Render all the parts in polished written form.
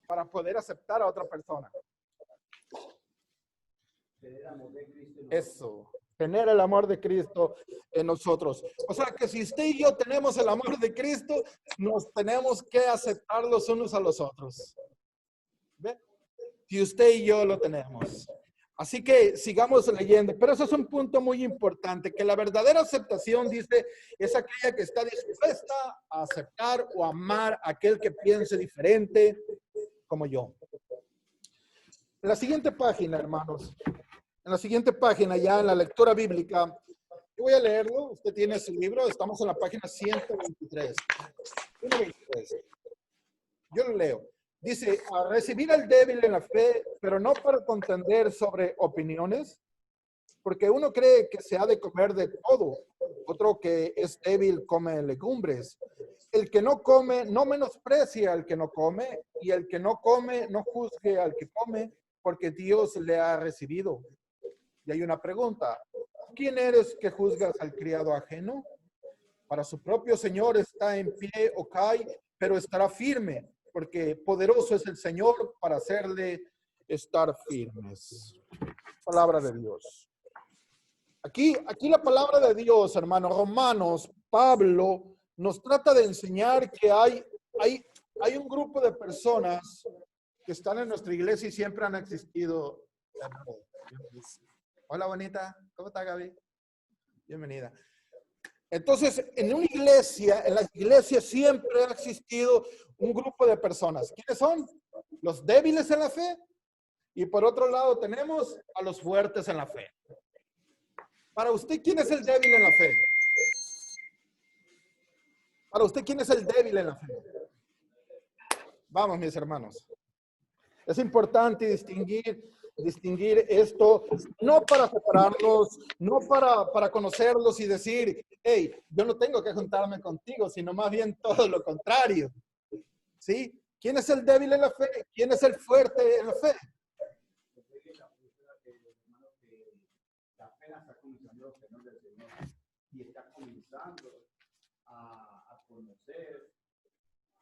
para poder aceptar a otra persona. Eso, tener el amor de Cristo en nosotros. O sea que si usted y yo tenemos el amor de Cristo, nos tenemos que aceptar los unos a los otros. ¿Ve? Si usted y yo lo tenemos. Así que sigamos leyendo. Pero eso es un punto muy importante, que la verdadera aceptación, dice, es aquella que está dispuesta a aceptar o amar a aquel que piense diferente como yo. En la siguiente página, hermanos, en la siguiente página, ya en la lectura bíblica, yo voy a leerlo. Usted tiene su libro, estamos en la página 123. 123. Yo lo leo. Dice, a recibir al débil en la fe, pero no para contender sobre opiniones, porque uno cree que se ha de comer de todo, otro que es débil come legumbres. El que no come no menosprecia al que no come, y el que no come no juzgue al que come, porque Dios le ha recibido. Y hay una pregunta, ¿quién eres que juzgas al criado ajeno? Para su propio Señor está en pie o cae, pero estará firme, porque poderoso es el Señor para hacerle estar firmes. Palabra de Dios. Aquí la palabra de Dios, hermanos, Romanos, Pablo nos trata de enseñar que hay un grupo de personas que están en nuestra iglesia y siempre han existido. Hola, bonita. ¿Cómo está, Gaby? Bienvenida. Entonces, en una iglesia, en las iglesias siempre ha existido un grupo de personas. ¿Quiénes son? Los débiles en la fe. Y por otro lado tenemos a los fuertes en la fe. Para usted, ¿quién es el débil en la fe? Para usted, ¿quién es el débil en la fe? Vamos, mis hermanos. Es importante distinguir esto, no para separarlos, no para conocerlos y decir, hey, yo no tengo que juntarme contigo, sino más bien todo lo contrario. ¿Sí? ¿Quién es el débil en la fe? ¿Quién es el fuerte en la fe? Y está comenzando a conocer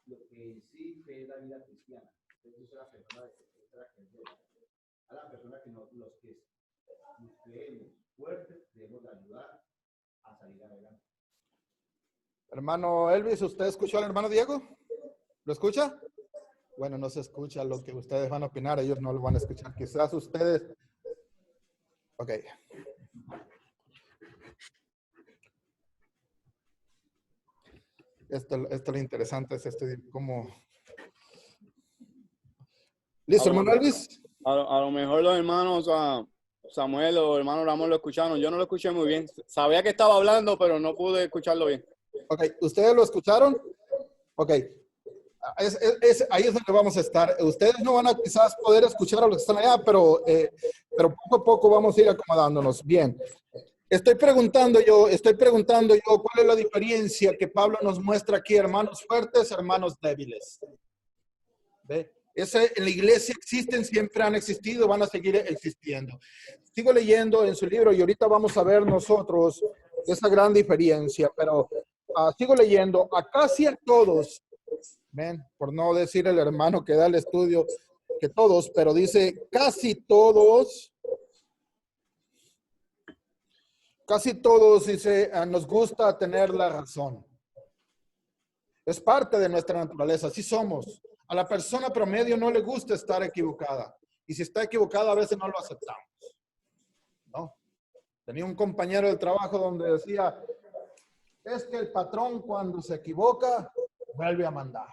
lo que en sí es la vida cristiana. Entonces, la persona a la persona que los que creemos fuertes debemos ayudar a salir adelante. Hermano Elvis, ¿usted escuchó al hermano Diego? ¿Lo escucha? Bueno, no se escucha lo que ustedes van a opinar, ellos no lo van a escuchar. Quizás ustedes... Ok. Esto es lo interesante, es cómo... ¿Listo, hermano Elvis? A lo mejor los hermanos Samuel o hermano Ramón lo escucharon. Yo no lo escuché muy bien. Sabía que estaba hablando, pero no pude escucharlo bien. Ok, ¿ustedes lo escucharon? Ok. Ahí es donde vamos a estar. Ustedes no van a quizás poder escuchar a los que están allá, pero poco a poco vamos a ir acomodándonos. Bien. Estoy preguntando yo, ¿cuál es la diferencia que Pablo nos muestra aquí? Hermanos fuertes, hermanos débiles. ¿Ve? En la iglesia existen, siempre han existido, van a seguir existiendo. Sigo leyendo en su libro y ahorita vamos a ver nosotros esa gran diferencia, pero sigo leyendo. A casi a todos, ven, por no decir el hermano que da el estudio, que todos, pero dice casi todos, dice, nos gusta tener la razón. Es parte de nuestra naturaleza, así somos. A la persona promedio no le gusta estar equivocada. Y si está equivocada, a veces no lo aceptamos. ¿No? Tenía un compañero del trabajo donde decía, es que el patrón cuando se equivoca, vuelve a mandar.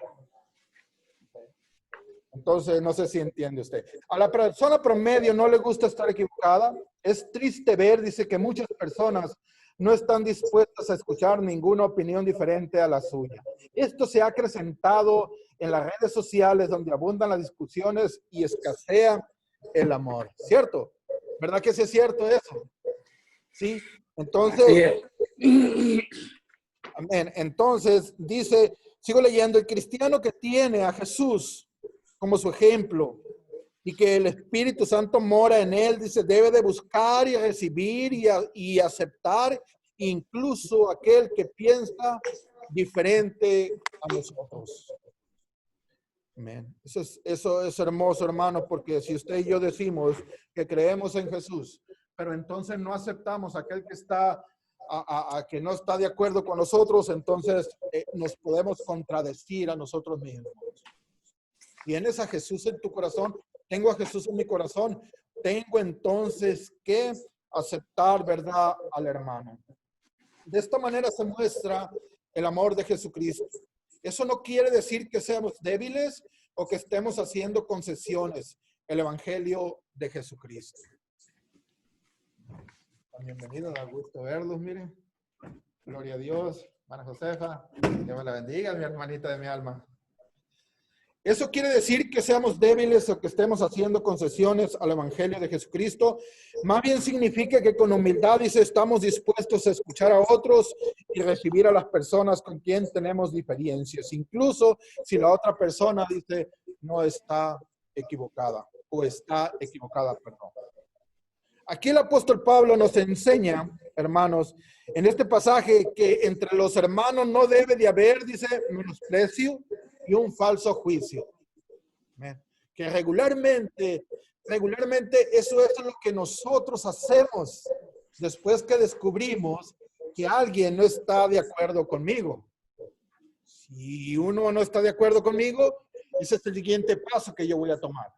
Entonces, no sé si entiende usted. A la persona promedio no le gusta estar equivocada. Es triste ver, dice, que muchas personas no están dispuestas a escuchar ninguna opinión diferente a la suya. Esto se ha acrecentado en las redes sociales donde abundan las discusiones y escasea el amor. ¿Cierto? ¿Verdad que sí es cierto eso? Sí. Entonces, amén. Entonces, dice, sigo leyendo, el cristiano que tiene a Jesús como su ejemplo y que el Espíritu Santo mora en él, dice, debe de buscar y recibir y aceptar incluso aquel que piensa diferente a nosotros. Amén. Eso es hermoso, hermano, porque si usted y yo decimos que creemos en Jesús, pero entonces no aceptamos a aquel que está, que no está de acuerdo con nosotros, entonces nos podemos contradecir a nosotros mismos. ¿Tienes a Jesús en tu corazón? Tengo a Jesús en mi corazón. Tengo entonces que aceptar, ¿verdad?, al hermano. De esta manera se muestra el amor de Jesucristo. Eso no quiere decir que seamos débiles o que estemos haciendo concesiones. El evangelio de Jesucristo. Bienvenidos, da gusto verlos, miren. Gloria a Dios, hermana Josefa. Dios me la bendiga, mi hermanita de mi alma. Eso quiere decir que seamos débiles o que estemos haciendo concesiones al evangelio de Jesucristo. Más bien significa que con humildad, dice, estamos dispuestos a escuchar a otros y recibir a las personas con quien tenemos diferencias. Incluso si la otra persona, dice, no está equivocada o está equivocada, perdón. Aquí el apóstol Pablo nos enseña, hermanos, en este pasaje que entre los hermanos no debe de haber, dice, menosprecio y un falso juicio. Que regularmente eso es lo que nosotros hacemos después que descubrimos que alguien no está de acuerdo conmigo. Si uno no está de acuerdo conmigo, ese es el siguiente paso que yo voy a tomar.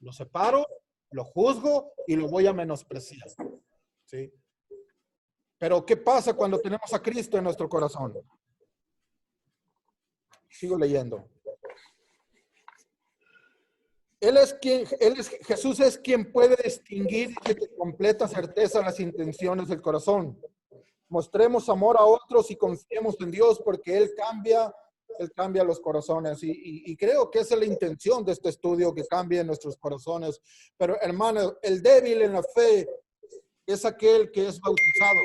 Lo separo, lo juzgo y lo voy a menospreciar. ¿Sí? Pero ¿qué pasa cuando tenemos a Cristo en nuestro corazón? Sigo leyendo. Jesús es quien puede distinguir con completa certeza las intenciones del corazón. Mostremos amor a otros y confiemos en Dios porque Él cambia los corazones. Y creo que esa es la intención de este estudio, que cambie nuestros corazones. Pero hermano, el débil en la fe es aquel que es bautizado.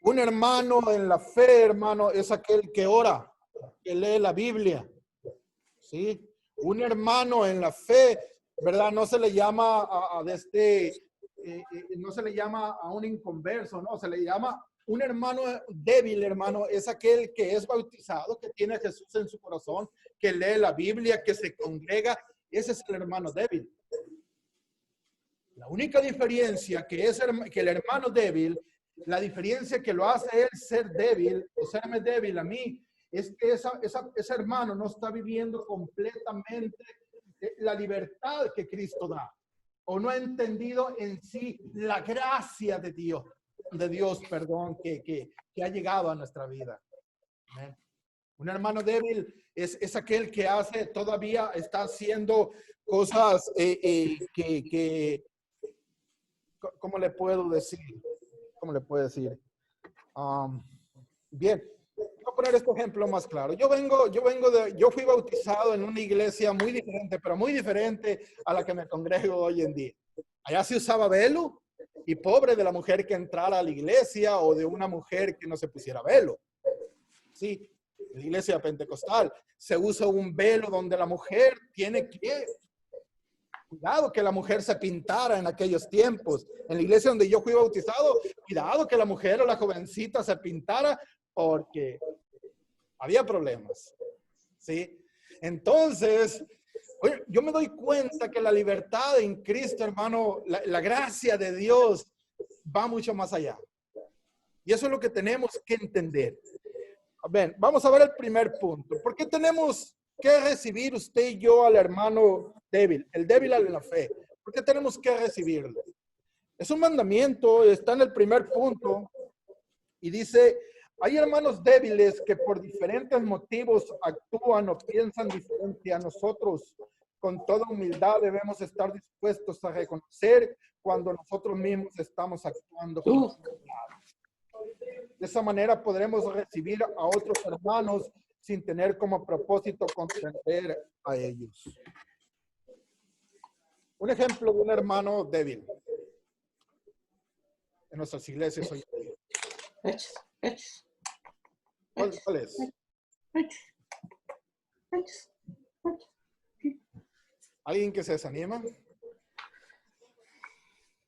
Un hermano en la fe, hermano, es aquel que ora, que lee la Biblia. ¿Sí? Un hermano en la fe, ¿verdad? No se le llama no se le llama a un inconverso, no, se le llama un hermano débil, hermano, es aquel que es bautizado, que tiene a Jesús en su corazón, que lee la Biblia, que se congrega. Ese es el hermano débil. La única diferencia que el hermano débil, la diferencia que lo hace él ser débil o serme débil a mí, es que ese hermano no está viviendo completamente la libertad que Cristo da, o no ha entendido en sí la gracia de Dios, que ha llegado a nuestra vida. ¿Amén? Un hermano débil es aquel que todavía está haciendo cosas ¿cómo le puedo decir? Bien. Voy a poner este ejemplo más claro. Yo fui bautizado en una iglesia muy diferente, pero muy diferente a la que me congrego hoy en día. Allá se usaba velo y pobre de la mujer que entrara a la iglesia o de una mujer que no se pusiera velo. Sí, en la iglesia pentecostal se usa un velo donde la mujer tiene que... Cuidado que la mujer se pintara en aquellos tiempos. En la iglesia donde yo fui bautizado, cuidado que la mujer o la jovencita se pintara porque había problemas. ¿Sí? Entonces, oye, yo me doy cuenta que la libertad en Cristo, hermano, la gracia de Dios va mucho más allá. Y eso es lo que tenemos que entender. Bien, vamos a ver el primer punto. ¿Por qué tenemos que recibir usted y yo al hermano débil, el débil en la fe? ¿Por qué tenemos que recibirlo? Es un mandamiento, está en el primer punto y dice, hay hermanos débiles que por diferentes motivos actúan o piensan diferente a nosotros. Con toda humildad debemos estar dispuestos a reconocer cuando nosotros mismos estamos actuando con humildad. De esa manera podremos recibir a otros hermanos sin tener como propósito comprender a ellos. Un ejemplo de un hermano débil en nuestras iglesias hoy en día. ¿Cuál es? ¿Alguien que se desanima?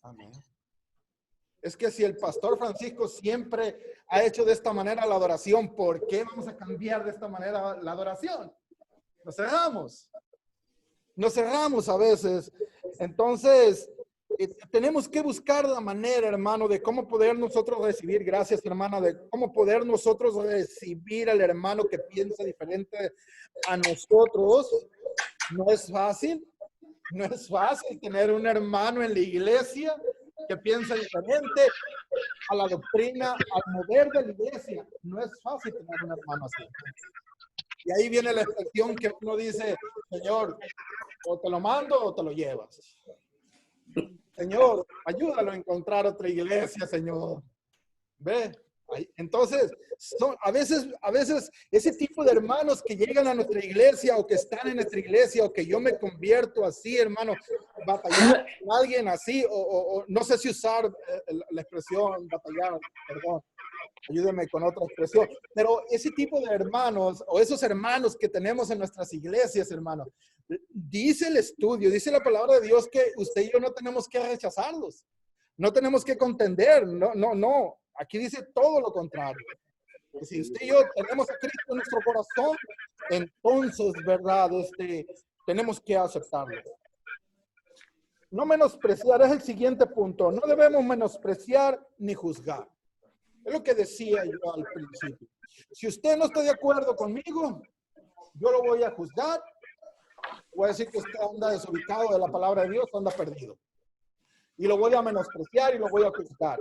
Amén. Es que si el pastor Francisco siempre ha hecho de esta manera la adoración, ¿por qué vamos a cambiar de esta manera la adoración? Nos cerramos. Nos cerramos a veces. Entonces, tenemos que buscar la manera, hermano, de cómo poder nosotros recibir, gracias, hermana, de cómo poder nosotros recibir al hermano que piensa diferente a nosotros. No es fácil. No es fácil tener un hermano en la iglesia que piensa diferente a la doctrina, al mover de la iglesia. No es fácil tener un hermano así. Y ahí viene la expresión que uno dice, Señor, o te lo mando o te lo llevas. Señor, ayúdalo a encontrar otra iglesia, Señor. ¿Ve? Entonces, a veces ese tipo de hermanos que llegan a nuestra iglesia o que están en nuestra iglesia o que yo me convierto así, hermano, batallar con alguien así o no sé si usar la expresión batallar, perdón, ayúdenme con otra expresión, pero ese tipo de hermanos o esos hermanos que tenemos en nuestras iglesias, hermano, dice el estudio, dice la palabra de Dios que usted y yo no tenemos que rechazarlos, no tenemos que contender, no. Aquí dice todo lo contrario. Que si usted y yo tenemos a Cristo en nuestro corazón, entonces, ¿verdad? Tenemos que aceptarlo. No menospreciar es el siguiente punto. No debemos menospreciar ni juzgar. Es lo que decía yo al principio. Si usted no está de acuerdo conmigo, yo lo voy a juzgar. Voy a decir que usted anda desubicado de la palabra de Dios, anda perdido. Y lo voy a menospreciar y lo voy a juzgar.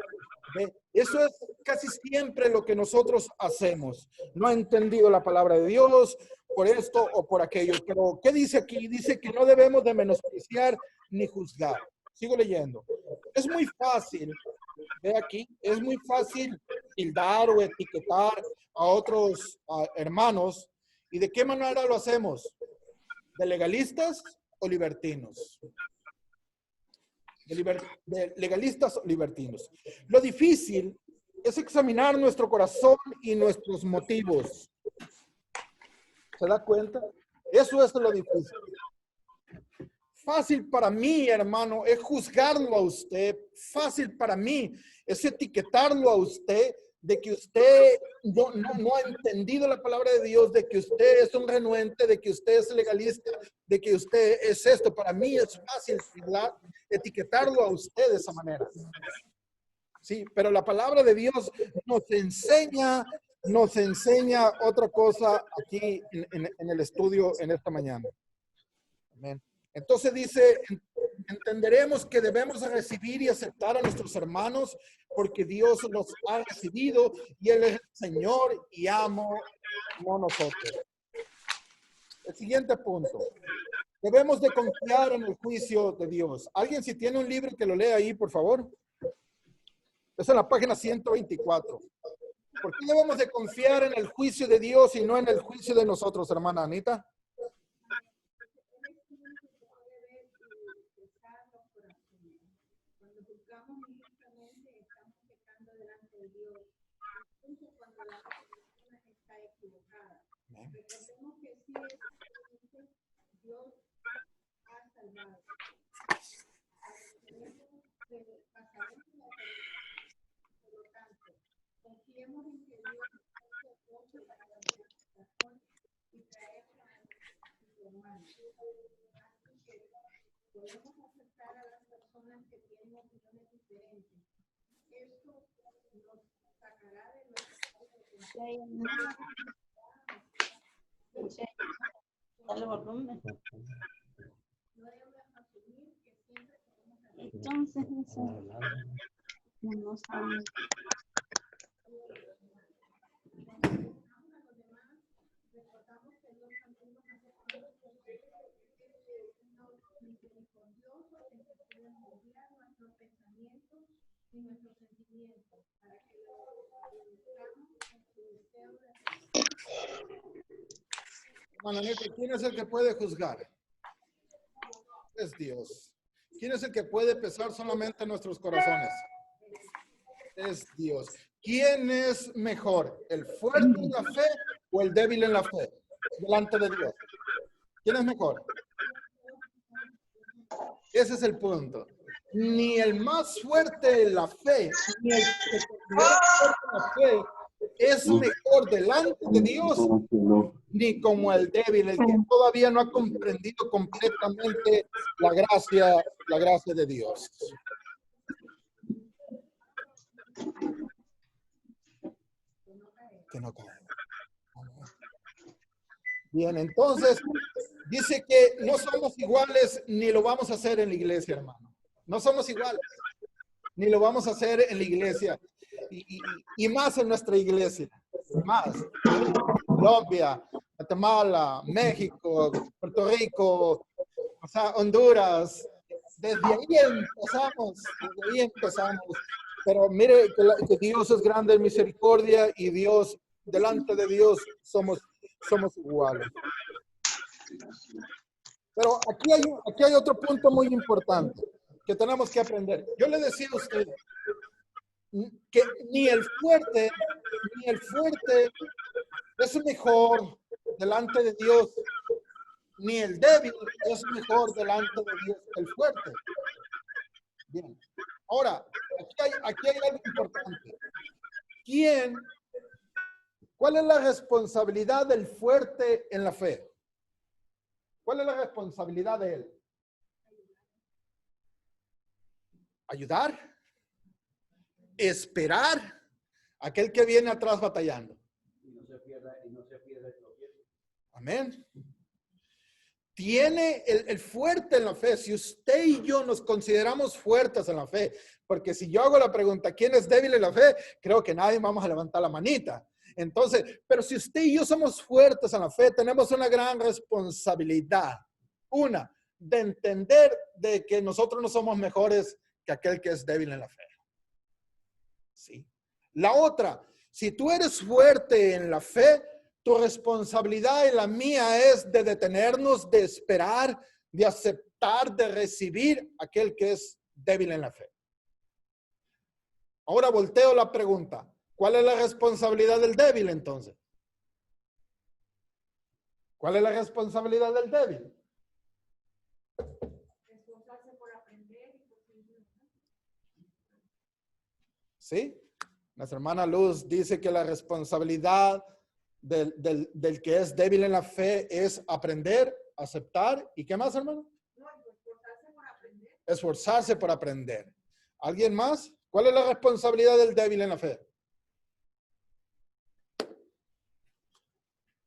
¿Ve? Eso es casi siempre lo que nosotros hacemos. No ha entendido la palabra de Dios por esto o por aquello. Pero, ¿qué dice aquí? Dice que no debemos de menospreciar ni juzgar. Sigo leyendo. Es muy fácil, ve aquí, es muy fácil tildar o etiquetar a otros hermanos. ¿Y de qué manera lo hacemos? ¿De legalistas o libertinos? De legalistas o libertinos. Lo difícil es examinar nuestro corazón y nuestros motivos. ¿Se da cuenta? Eso es lo difícil. Fácil para mí, hermano, es juzgarlo a usted. Fácil para mí es etiquetarlo a usted de que usted no ha entendido la palabra de Dios, de que usted es un renuente, de que usted es legalista, de que usted es esto. Para mí es fácil etiquetarlo a usted de esa manera. Sí, pero la palabra de Dios nos enseña otra cosa aquí en el estudio en esta mañana. Amén. Entonces dice, entenderemos que debemos recibir y aceptar a nuestros hermanos porque Dios los ha recibido y Él es el Señor y amo, no nosotros. El siguiente punto. Debemos de confiar en el juicio de Dios. ¿Alguien si tiene un libro que lo lea ahí, por favor? Es en la página 124. ¿Por qué debemos de confiar en el juicio de Dios y no en el juicio de nosotros, hermana Anita? Recordemos que sí es Dios ha salvado. Por lo tanto, confiemos en que Dios hace cosas para cambiar nuestra corazón y traer a nuestros hermanos. Así que podemos aceptar a las personas que tienen opiniones diferentes. Esto nos sacará de nuestra Dale volumen. Entonces, eso no está bien. ¿Quién es el que puede juzgar? Es Dios. ¿Quién es el que puede pesar solamente nuestros corazones? Es Dios. ¿Quién es mejor? ¿El fuerte en la fe o el débil en la fe? Delante de Dios. ¿Quién es mejor? Ese es el punto. Ni el más fuerte en la fe, ni el que más fuerte en la fe es mejor delante de Dios ni como el débil, el que todavía no ha comprendido completamente la gracia de Dios. Que no cae. Bien, entonces dice que no somos iguales ni lo vamos a hacer en la iglesia, hermano. No somos iguales ni lo vamos a hacer en la iglesia y más en nuestra iglesia. Más. Colombia, Guatemala, México, Puerto Rico, o sea, Honduras. Desde ahí empezamos. Pero mire que Dios es grande en misericordia y Dios, delante de Dios, somos iguales. Pero aquí hay otro punto muy importante que tenemos que aprender. Yo le decía a usted que ni el fuerte es mejor delante de Dios, ni el débil es mejor delante de Dios que el fuerte. Bien. Ahora, aquí hay algo importante. ¿Cuál es la responsabilidad del fuerte en la fe? ¿Cuál es la responsabilidad de él? Ayudar, esperar a aquel que viene atrás batallando. Y no se pierda el tropiezo. Amén. Tiene el fuerte en la fe. Si usted y yo nos consideramos fuertes en la fe, porque si yo hago la pregunta, ¿quién es débil en la fe? Creo que nadie vamos a levantar la manita. Entonces, pero si usted y yo somos fuertes en la fe, tenemos una gran responsabilidad. Una, de entender de que nosotros no somos mejores que aquel que es débil en la fe. Sí. La otra, si tú eres fuerte en la fe, tu responsabilidad y la mía es de detenernos, de esperar, de aceptar, de recibir aquel que es débil en la fe. Ahora volteo la pregunta. ¿Cuál es la responsabilidad del débil entonces? ¿Cuál es la responsabilidad del débil? Esforzarse por aprender y por seguir. ¿Sí? Nuestra hermana Luz dice que la responsabilidad del que es débil en la fe es aprender, aceptar. ¿Y qué más, hermano? No, esforzarse por aprender. Esforzarse por aprender. ¿Alguien más? ¿Cuál es la responsabilidad del débil en la fe?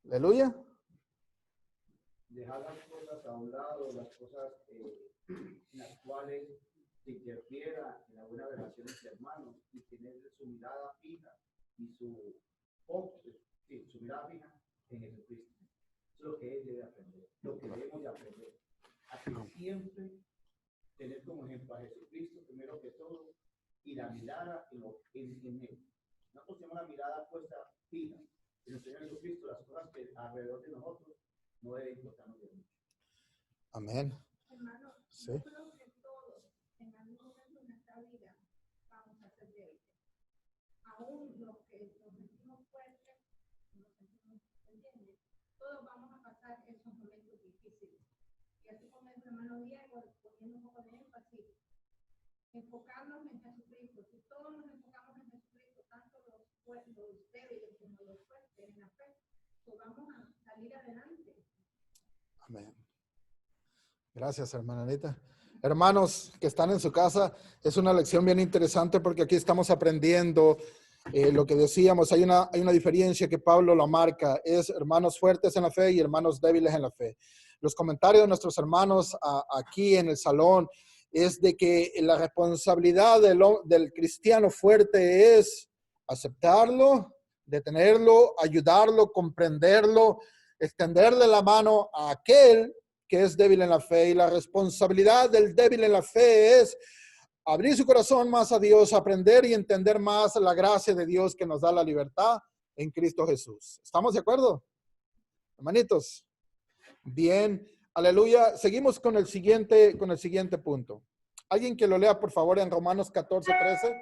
Aleluya. Dejar las cosas a un lado, las cosas en las cuales se interfiera en la buena relación entre hermanos y tener su mirada fija y su mirada fija en Jesucristo. Eso es lo que él debe aprender, lo que debemos de aprender. A que siempre tener como ejemplo a Jesucristo primero que todo y la mirada en él. Nosotros tenemos la mirada puesta fija en el Señor Jesucristo, las cosas que alrededor de nosotros no deben importarnos de mucho. Amén. Hermano, Sí. yo creo que todos en algún momento de nuestra vida vamos a ser débiles. Aún los que nos sentimos fuertes, nos sentimos pendientes, todos vamos a pasar esos momentos difíciles. Y así como el hermano Diego, poniendo un poco de énfasis, enfocarnos en Jesucristo. Si todos nos enfocamos en Jesucristo, tanto los débiles como los fuertes en la fe, pues vamos a salir adelante. Amén. Gracias, hermana Anita. Hermanos que están en su casa, es una lección bien interesante porque aquí estamos aprendiendo lo que decíamos. Hay una diferencia que Pablo la marca, es hermanos fuertes en la fe y hermanos débiles en la fe. Los comentarios de nuestros hermanos aquí en el salón es de que la responsabilidad del cristiano fuerte es aceptarlo, detenerlo, ayudarlo, comprenderlo, extenderle la mano a aquel que es débil en la fe, y la responsabilidad del débil en la fe es abrir su corazón más a Dios, aprender y entender más la gracia de Dios que nos da la libertad en Cristo Jesús. ¿Estamos de acuerdo, hermanitos? Bien, aleluya. Seguimos con el siguiente punto. Alguien que lo lea, por favor, en Romanos 14:13.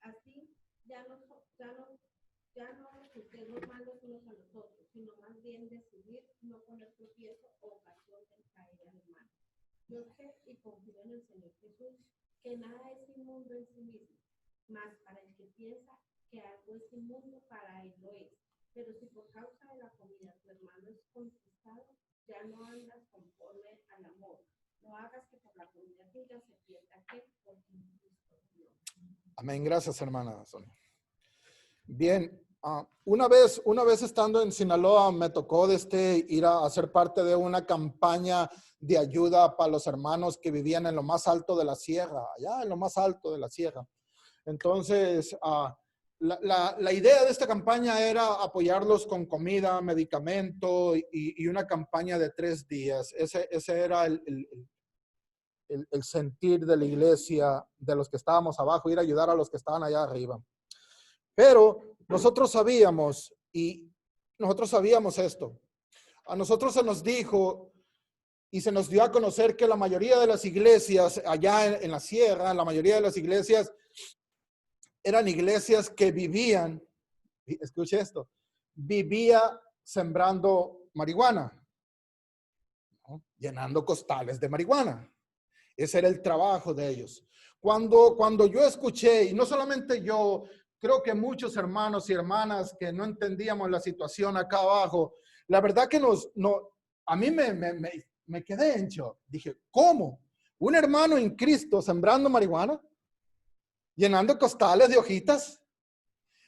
Así ya no resultemos malos unos a los otros, sino más bien decidir no poner tropiezo o ocasión de caer al hermano. Yo sé y confío en el Señor Jesús, que nada es inmundo en sí mismo, mas para el que piensa que algo es inmundo, para él lo es. Pero si por causa de la comida tu hermano es conquistado, ya no andas conforme al amor. No hagas que por la comida tuya se pierda aquel por quien Cristo murió. Amén. Gracias, hermana Sonia. Bien, una vez estando en Sinaloa, me tocó ir a ser parte de una campaña de ayuda para los hermanos que vivían en lo más alto de la sierra, allá en lo más alto de la sierra. Entonces, la idea de esta campaña era apoyarlos con comida, medicamento y una campaña de 3 días. Ese era el sentir de la iglesia, de los que estábamos abajo, ir a ayudar a los que estaban allá arriba. Pero nosotros sabíamos esto. A nosotros se nos dijo y se nos dio a conocer que la mayoría de las iglesias allá en la sierra, la mayoría de las iglesias eran iglesias que vivían, escuche esto, vivía sembrando marihuana, ¿no? Llenando costales de marihuana. Ese era el trabajo de ellos. Cuando yo escuché, y no solamente yo, creo que muchos hermanos y hermanas que no entendíamos la situación acá abajo, la verdad que a mí me quedé en shock. Dije, ¿cómo? ¿Un hermano en Cristo sembrando marihuana? ¿Llenando costales de hojitas?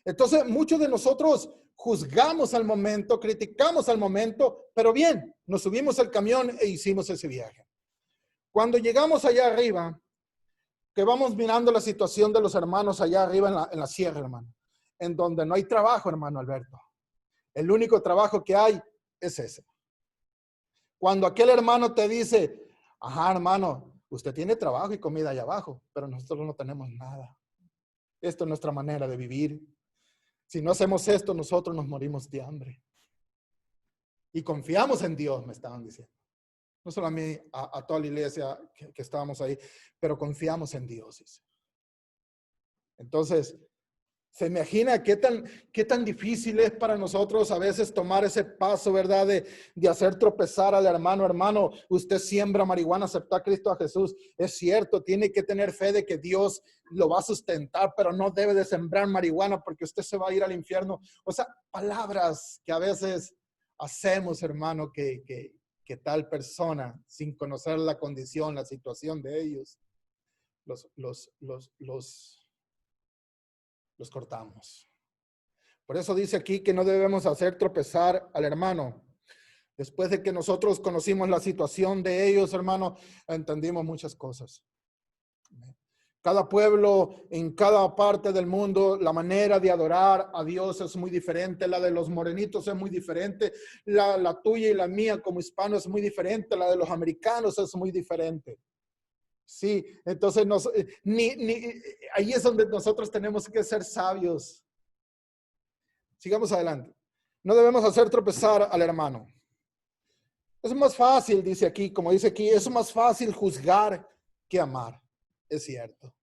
Entonces, muchos de nosotros juzgamos al momento, criticamos al momento, pero bien, nos subimos al camión e hicimos ese viaje. Cuando llegamos allá arriba, que vamos mirando la situación de los hermanos allá arriba en la sierra, hermano, en donde no hay trabajo, hermano Alberto. El único trabajo que hay es ese. Cuando aquel hermano te dice, ajá, hermano, usted tiene trabajo y comida allá abajo, pero nosotros no tenemos nada. Esto es nuestra manera de vivir. Si no hacemos esto, nosotros nos morimos de hambre. Y confiamos en Dios, me estaban diciendo. No solo a mí, a toda la iglesia que estábamos ahí, pero confiamos en Dios. Entonces, ¿se imagina qué tan difícil es para nosotros a veces tomar ese paso, verdad? De hacer tropezar al hermano. Hermano, usted siembra marihuana, aceptó a Cristo, a Jesús. Es cierto, tiene que tener fe de que Dios lo va a sustentar, pero no debe de sembrar marihuana porque usted se va a ir al infierno. O sea, palabras que a veces hacemos, hermano, que tal persona, sin conocer la condición, la situación de ellos, los cortamos. Por eso dice aquí que no debemos hacer tropezar al hermano. Después de que nosotros conocimos la situación de ellos, hermano, entendimos muchas cosas. Cada pueblo, en cada parte del mundo, la manera de adorar a Dios es muy diferente. La de los morenitos es muy diferente. La tuya y la mía como hispano es muy diferente. La de los americanos es muy diferente. Sí, entonces ahí es donde nosotros tenemos que ser sabios. Sigamos adelante. No debemos hacer tropezar al hermano. Es más fácil, dice aquí, como dice aquí, es más fácil juzgar que amar. Es cierto.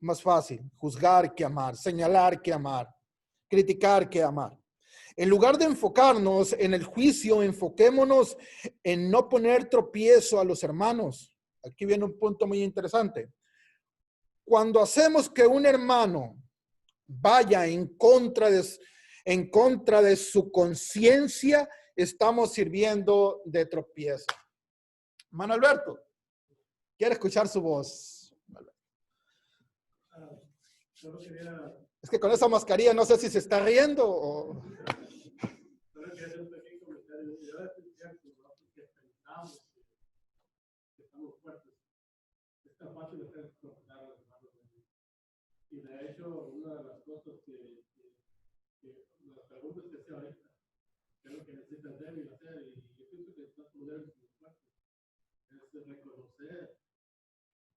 Más fácil juzgar que amar, señalar que amar, criticar que amar. En lugar de enfocarnos en el juicio, enfoquémonos en no poner tropiezo a los hermanos. Aquí viene un punto muy interesante. Cuando hacemos que un hermano vaya en contra de su conciencia, estamos sirviendo de tropiezo. Hermano Alberto, quiero escuchar su voz. Solo quería, Es que con esa mascarilla no sé si se está riendo o... solo quería hacer un pequeño comentario. Yo es cierto, ¿no? Porque pensamos que estamos fuertes. Es tan fácil de hacer confrontar a los hermanos. Y de hecho, una de las cosas que las preguntas que hacía ahorita, que es lo que necesitan hacer y hacer, y yo pienso que nuestro poder es muy fuerte,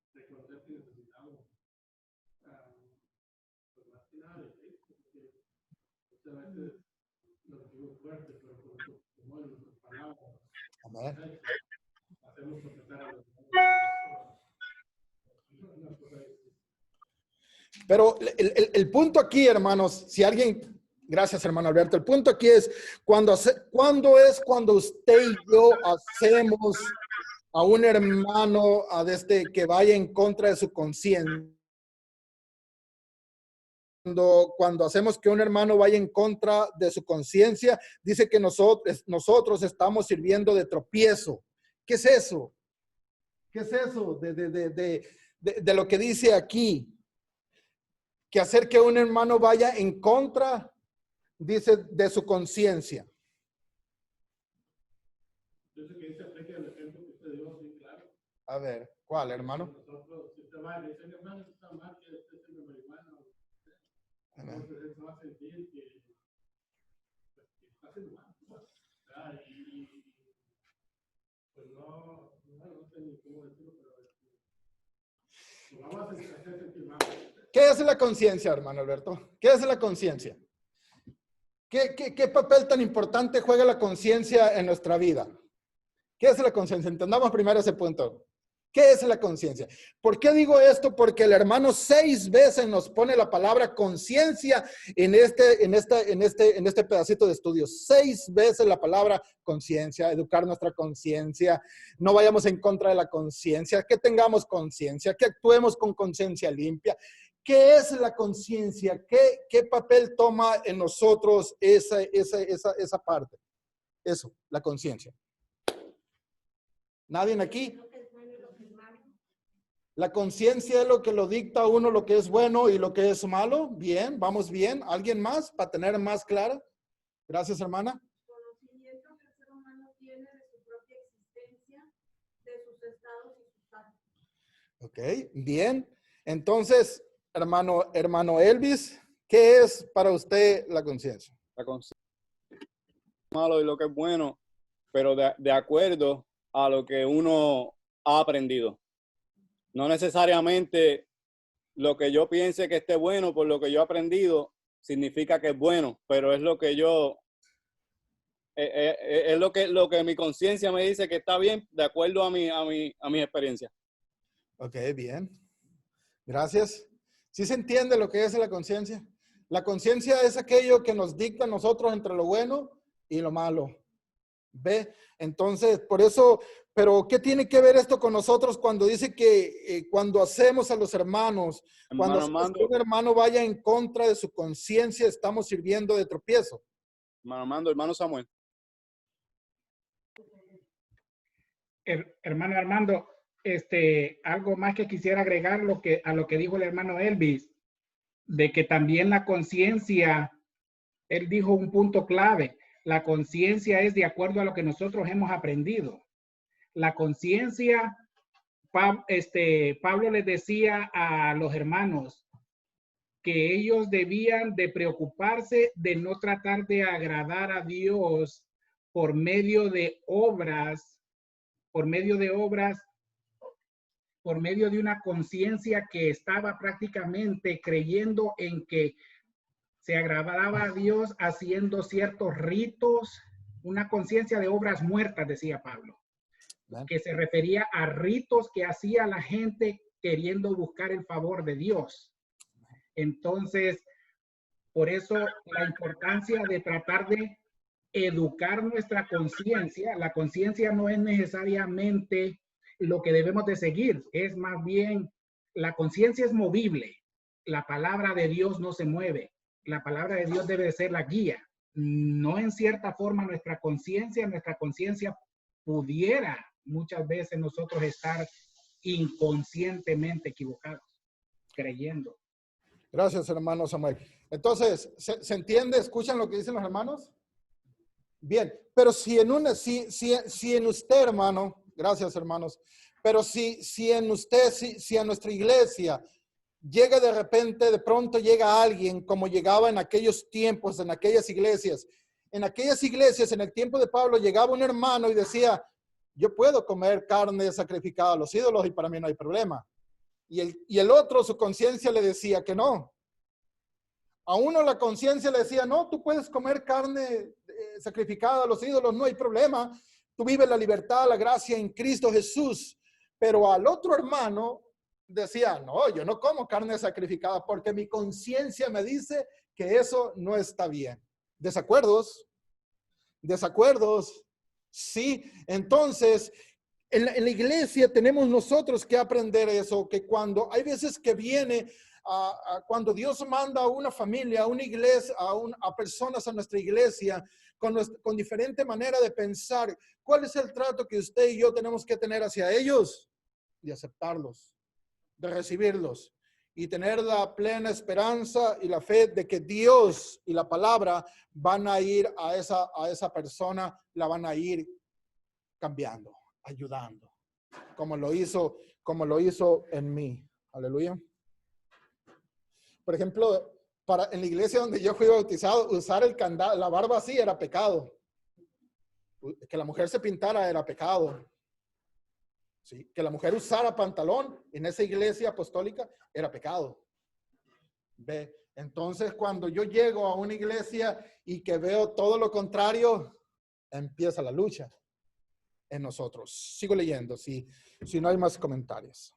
es reconocer que necesitamos. Pues más que nada de Cristo, porque muchas veces nos digo fuerte, pero como nuestras palabras, Amén. hacemos tropezar a los demás. Pero el punto aquí, hermanos, si alguien, gracias hermano Alberto, el punto aquí es cuando usted y yo hacemos a un hermano que vaya en contra de su conciencia. cuando hacemos que un hermano vaya en contra de su conciencia, dice que nosotros estamos sirviendo de tropiezo. ¿Qué es eso? ¿Qué es eso de lo que dice aquí? Que hacer que un hermano vaya en contra, dice, de su conciencia. Yo sé que dice aplica el ejemplo que usted dio, sí, claro. A ver, ¿cuál, hermano? Nosotros, si usted va y le dice, hermano, esto está mal, que usted se me marihuana. Entonces eso va a sentir que está haciendo mal. ¿Verdad? Y pues no sé ni cómo decirlo, pero vamos a hacer sentir mal. ¿Qué es la conciencia, hermano Alberto? ¿Qué es la conciencia? ¿Qué papel tan importante juega la conciencia en nuestra vida? ¿Qué es la conciencia? Entendamos primero ese punto. ¿Qué es la conciencia? ¿Por qué digo esto? Porque el hermano 6 veces nos pone la palabra conciencia en este pedacito de estudio. 6 veces la palabra conciencia, educar nuestra conciencia, no vayamos en contra de la conciencia, que tengamos conciencia, que actuemos con conciencia limpia. ¿Qué es la conciencia? ¿Qué papel toma en nosotros esa parte? Eso, la conciencia. ¿Nadie aquí? La conciencia es lo que lo dicta a uno lo que es bueno y lo que es malo. Bien, vamos bien. ¿Alguien más para tener más clara? Gracias, hermana. Conocimiento que el ser humano tiene de su propia existencia, de sus estados y sus actos. Ok, bien. Entonces, hermano Elvis, ¿qué es para usted la conciencia? La conciencia es malo y lo que es bueno, pero de acuerdo a lo que uno ha aprendido. No necesariamente lo que yo piense que esté bueno por lo que yo he aprendido significa que es bueno, pero es lo que es lo que mi conciencia me dice que está bien de acuerdo a mi experiencia. Ok, bien. Gracias. ¿Sí se entiende lo que es la conciencia? La conciencia es aquello que nos dicta a nosotros entre lo bueno y lo malo. ¿Ve? Entonces, por eso, pero ¿qué tiene que ver esto con nosotros cuando dice que cuando hacemos a los hermanos, cuando un hermano vaya en contra de su conciencia, estamos sirviendo de tropiezo? Hermano Samuel. Hermano Armando, algo más que quisiera agregar a lo que dijo el hermano Elvis, de que también la conciencia, él dijo un punto clave, la conciencia es de acuerdo a lo que nosotros hemos aprendido. La conciencia, Pablo les decía a los hermanos que ellos debían de preocuparse de no tratar de agradar a Dios por medio de obras, por medio de una conciencia que estaba prácticamente creyendo en que se agradaba a Dios haciendo ciertos ritos, una conciencia de obras muertas, decía Pablo, que se refería a ritos que hacía la gente queriendo buscar el favor de Dios. Entonces, por eso la importancia de tratar de educar nuestra conciencia. La conciencia no es necesariamente lo que debemos de seguir, es más bien, la conciencia es movible. La palabra de Dios no se mueve. La palabra de Dios debe de ser la guía. No en cierta forma nuestra conciencia pudiera muchas veces nosotros estar inconscientemente equivocados, creyendo. Gracias, hermano Samuel. Entonces, ¿se entiende? ¿Escuchan lo que dicen los hermanos? Bien, pero si en usted, hermano, gracias, hermanos, pero si en usted, si a nuestra iglesia llega de pronto llega alguien como llegaba en aquellos tiempos, en aquellas iglesias, en el tiempo de Pablo, llegaba un hermano y decía, yo puedo comer carne sacrificada a los ídolos y para mí no hay problema. Y el otro, su conciencia le decía que no. A uno la conciencia le decía, no, tú puedes comer carne sacrificada a los ídolos, no hay problema. Tú vives la libertad, la gracia en Cristo Jesús. Pero al otro hermano decía, no, yo no como carne sacrificada porque mi conciencia me dice que eso no está bien. ¿Desacuerdos? ¿Desacuerdos? Sí. Entonces, en la iglesia tenemos nosotros que aprender eso, que cuando hay veces que viene cuando Dios manda a una familia, a una iglesia, a personas a nuestra iglesia, con diferente manera de pensar, ¿cuál es el trato que usted y yo tenemos que tener hacia ellos? De aceptarlos, de recibirlos y tener la plena esperanza y la fe de que Dios y la palabra van a ir a esa persona, la van a ir cambiando, ayudando, como lo hizo en mí. Aleluya. Por ejemplo, en la iglesia donde yo fui bautizado, usar el candado, la barba así era pecado. Que la mujer se pintara era pecado. ¿Sí? Que la mujer usara pantalón en esa iglesia apostólica era pecado. ¿Ve? Entonces, cuando yo llego a una iglesia y que veo todo lo contrario, empieza la lucha en nosotros. Sigo leyendo, si no hay más comentarios.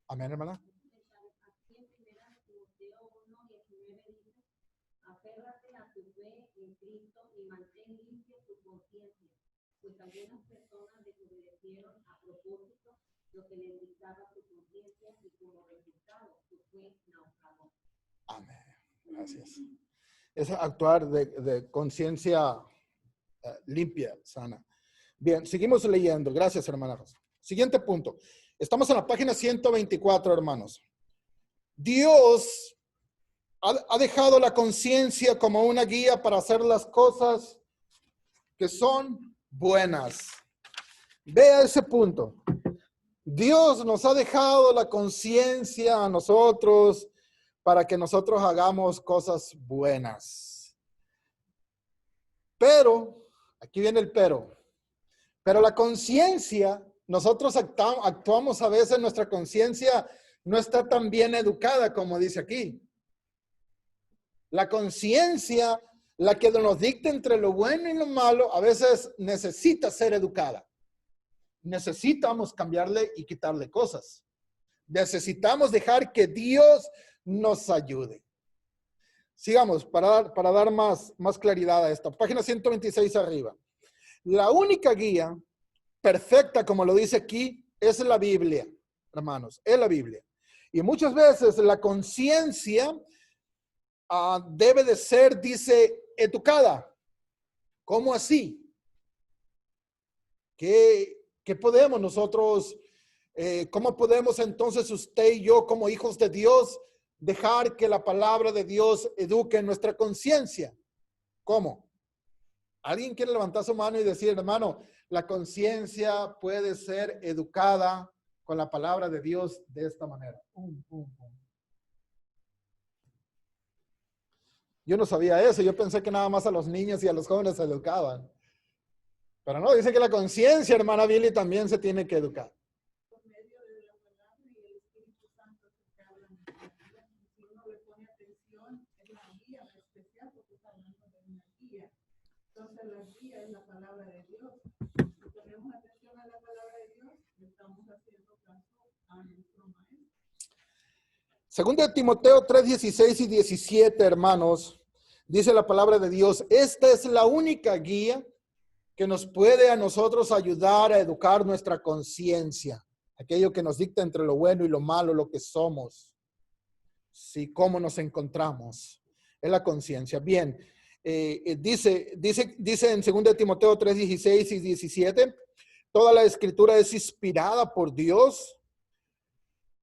Amén, hermana. Aquí en primera Timoteo 1:19 dice, aférrate a tu fe en Cristo y mantén limpia tu conciencia, pues algunas personas desobedecieron a propósito lo que les dictaba su conciencia y como resultado su fe naufragó. Amén. Gracias. Es actuar de conciencia limpia, sana. Bien, seguimos leyendo. Gracias, hermana Rosa. Siguiente punto. Estamos en la página 124, hermanos. Dios ha dejado la conciencia como una guía para hacer las cosas que son buenas. Vea ese punto. Dios nos ha dejado la conciencia a nosotros para que nosotros hagamos cosas buenas. Pero, aquí viene el pero la conciencia, nosotros actuamos a veces, nuestra conciencia no está tan bien educada como dice aquí. La conciencia, la que nos dicta entre lo bueno y lo malo, a veces necesita ser educada. Necesitamos cambiarle y quitarle cosas. Necesitamos dejar que Dios nos ayude. Sigamos para dar más claridad a esto. Página 126 arriba. La única guía perfecta, como lo dice aquí, es la Biblia, hermanos, es la Biblia. Y muchas veces la conciencia debe de ser, dice, educada. ¿Cómo así? ¿Qué podemos nosotros, cómo podemos entonces usted y yo como hijos de Dios dejar que la palabra de Dios eduque nuestra conciencia? ¿Cómo? ¿Alguien quiere levantar su mano y decir, hermano, la conciencia puede ser educada con la palabra de Dios de esta manera? Yo no sabía eso. Yo pensé que nada más a los niños y a los jóvenes se educaban. Pero no, dice que la conciencia, hermana Billy, también se tiene que educar. Por medio de la palabra y el Espíritu Santo que habla en la Biblia. Si uno le pone atención, es la guía especial porque está hablando de una guía. Entonces la guía es la palabra de Dios. Si ponemos atención a la palabra de Dios, estamos haciendo caso a nuestro maestro. Segundo de Timoteo 3:16 y 17, hermanos, dice la palabra de Dios, esta es la única guía que nos puede a nosotros ayudar a educar nuestra conciencia, aquello que nos dicta entre lo bueno y lo malo, lo que somos, sí, cómo nos encontramos, es la conciencia. Bien, dice en 2 de Timoteo 3:16 y 17, toda la escritura es inspirada por Dios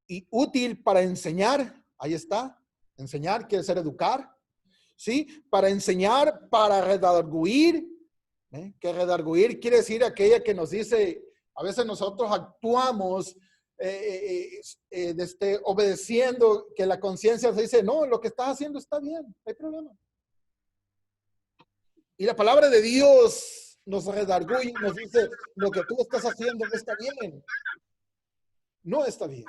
y útil para enseñar. Ahí está, enseñar quiere decir educar, ¿sí? Para enseñar, para redarguir, que redarguir quiere decir aquella que nos dice, a veces nosotros actuamos obedeciendo, que la conciencia se dice, no, lo que estás haciendo está bien, no hay problema. Y la palabra de Dios nos redarguye, nos dice, lo que tú estás haciendo no está bien. No está bien.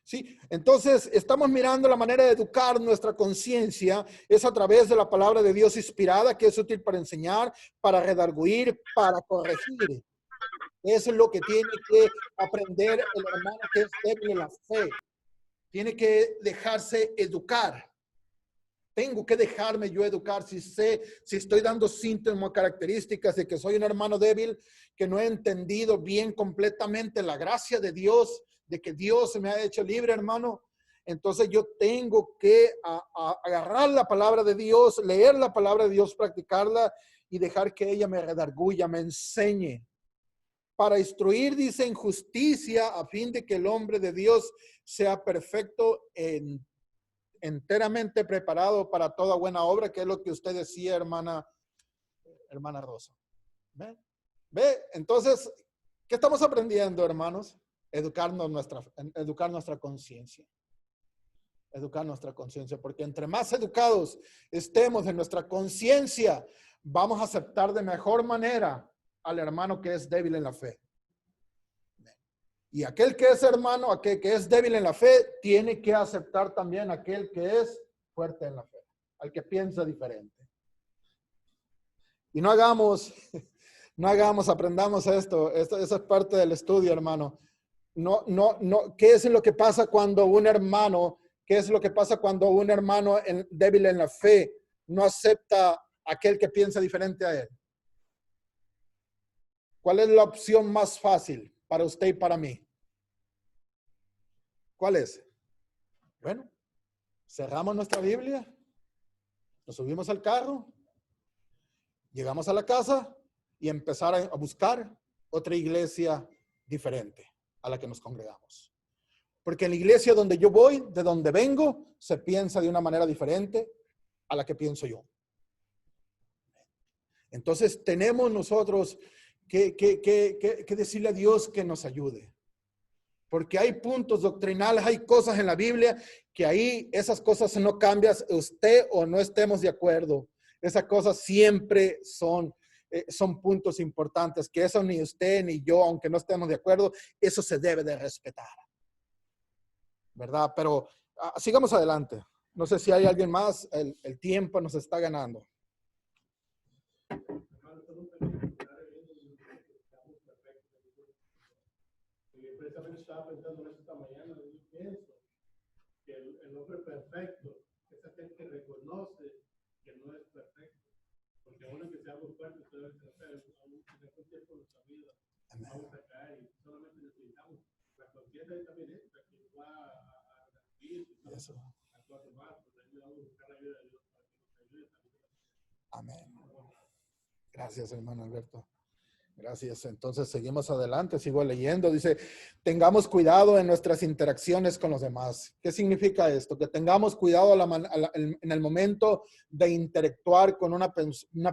¿Sí? Entonces, estamos mirando la manera de educar nuestra conciencia, es a través de la palabra de Dios inspirada, que es útil para enseñar, para redarguir, para corregir. Eso es lo que tiene que aprender el hermano que es débil en la fe. Tiene que dejarse educar. Tengo que dejarme yo educar si estoy dando síntomas, características de que soy un hermano débil, que no he entendido bien completamente la gracia de Dios, de que Dios me ha hecho libre, hermano. entonces yo tengo que agarrar la palabra de Dios, leer la palabra de Dios, practicarla y dejar que ella me redarguya, me enseñe. Para instruir, dice, en justicia, a fin de que el hombre de Dios sea perfecto, enteramente preparado para toda buena obra, que es lo que usted decía, hermana Rosa. ¿Ve? Entonces, ¿qué estamos aprendiendo, hermanos? Educar nuestra conciencia. Educar nuestra conciencia, porque entre más educados estemos en nuestra conciencia, vamos a aceptar de mejor manera al hermano que es débil en la fe. Y aquel que es hermano, aquel que es débil en la fe, tiene que aceptar también aquel que es fuerte en la fe, al que piensa diferente. Y no hagamos, aprendamos esto. Eso es parte del estudio, hermano. No. ¿Qué es lo que pasa cuando un hermano, débil en la fe no acepta a aquel que piensa diferente a él? ¿Cuál es la opción más fácil para usted y para mí? ¿Cuál es? Bueno, cerramos nuestra Biblia, nos subimos al carro, llegamos a la casa y empezar a buscar otra iglesia diferente a la que nos congregamos. Porque en la iglesia donde yo voy, de donde vengo, se piensa de una manera diferente a la que pienso yo. Entonces tenemos nosotros que decirle a Dios que nos ayude. Porque hay puntos doctrinales, hay cosas en la Biblia que ahí esas cosas no cambian, usted o no estemos de acuerdo. Esas cosas siempre son puntos importantes, que eso ni usted ni yo, aunque no estemos de acuerdo, eso se debe de respetar. ¿Verdad? Pero sigamos adelante. No sé si hay alguien más, el tiempo nos está ganando. Precisamente estaba pensando en eso esta mañana. Yo pienso que el hombre perfecto es aquel que reconoce que no es perfecto. Porque aún que seamos fuertes, debe ser en algún tiempo de nuestra vida vamos a caer y solamente necesitamos la conciencia de también esta que va a recibir a actuar más, porque ayudamos a buscar la ayuda de Dios para que nos ayude también. Amén. Gracias, hermano Alberto. Gracias. Entonces seguimos adelante, sigo leyendo. Dice, tengamos cuidado en nuestras interacciones con los demás. ¿Qué significa esto? Que tengamos cuidado en el momento de interactuar con una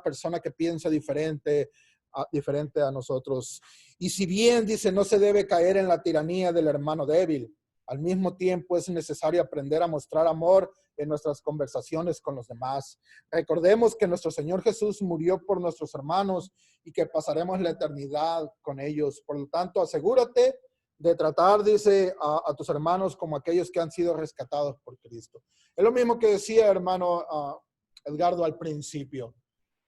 persona que piensa diferente a nosotros. Y si bien, dice, no se debe caer en la tiranía del hermano débil, al mismo tiempo es necesario aprender a mostrar amor en nuestras conversaciones con los demás. Recordemos que nuestro Señor Jesús murió por nuestros hermanos y que pasaremos la eternidad con ellos. Por lo tanto, asegúrate de tratar, dice, a tus hermanos como aquellos que han sido rescatados por Cristo. Es lo mismo que decía, hermano Edgardo, al principio.